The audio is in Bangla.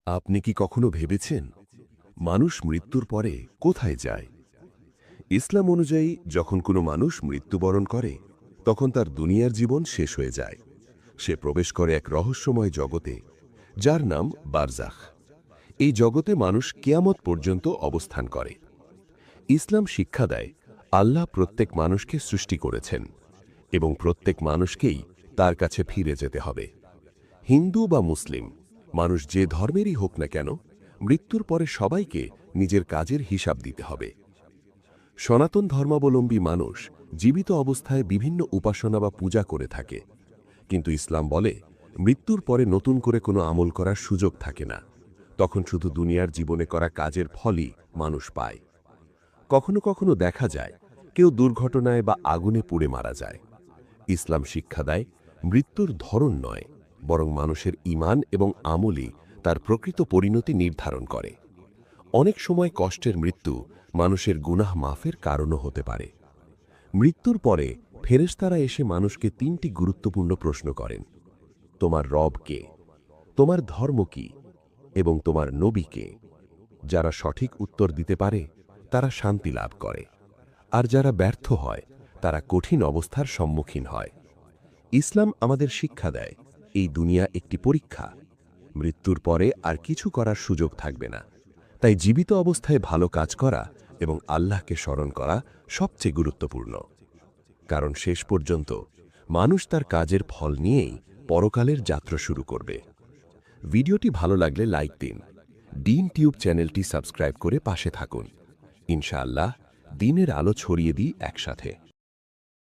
আপনি কি কখনো ভেবেছেন মানুষ মৃত্যুর পরে কোথায় যায়? ইসলাম অনুযায়ী যখন কোনো মানুষ মৃত্যুবরণ করে তখন তার দুনিয়ার জীবন শেষ হয়ে যায়। সে প্রবেশ করে এক রহস্যময় জগতে যার নাম বারজাখ। এই জগতে মানুষ কিয়ামত পর্যন্ত অবস্থান করে। ইসলাম শিক্ষা দেয় আল্লাহ প্রত্যেক মানুষকে সৃষ্টি করেছেন এবং প্রত্যেক মানুষকেই তার কাছে ফিরে যেতে হবে। হিন্দু বা মুসলিম, মানুষ যে ধর্মেরই হোক না কেন, মৃত্যুর পরে সবাইকে নিজের কাজের হিসাব দিতে হবে। সনাতন ধর্মাবলম্বী মানুষ জীবিত অবস্থায় বিভিন্ন উপাসনা বা পূজা করে থাকে, কিন্তু ইসলাম বলে মৃত্যুর পরে নতুন করে কোনো আমল করার সুযোগ থাকে না। তখন শুধু দুনিয়ার জীবনে করা কাজের ফলই মানুষ পায়। কখনো কখনো দেখা যায় কেউ দুর্ঘটনায় বা আগুনে পুড়ে মারা যায়। ইসলাম শিক্ষা দেয় মৃত্যুর ধরন নয়, বরং মানুষের ঈমান এবং আমলই তার প্রকৃত পরিণতি নির্ধারণ করে। অনেক সময় কষ্টের মৃত্যু মানুষের গুনাহ মাফের কারণও হতে পারে। মৃত্যুর পরে ফেরেশতারা এসে মানুষকে তিনটি গুরুত্বপূর্ণ প্রশ্ন করেন: তোমার রব কে, তোমার ধর্ম কি, এবং তোমার নবী কে? যারা সঠিক উত্তর দিতে পারে তারা শান্তি লাভ করে, আর যারা ব্যর্থ হয় তারা কঠিন অবস্থার সম্মুখীন হয়। ইসলাম আমাদের শিক্ষা দেয় এই দুনিয়া একটি পরীক্ষা। মৃত্যুর পরে আর কিছু করার সুযোগ থাকবে না। তাই জীবিত অবস্থায় ভালো কাজ করা এবং আল্লাহকে স্মরণ করা সবচেয়ে গুরুত্বপূর্ণ, কারণ শেষ পর্যন্ত মানুষ তার কাজের ফল নিয়েই পরকালের যাত্রা শুরু করবে। ভিডিওটি ভালো লাগলে লাইক দিন। ডিন টিউব চ্যানেলটি সাবস্ক্রাইব করে পাশে থাকুন। ইনশাআল্লাহ দিনের আলো ছড়িয়ে দিই একসাথে।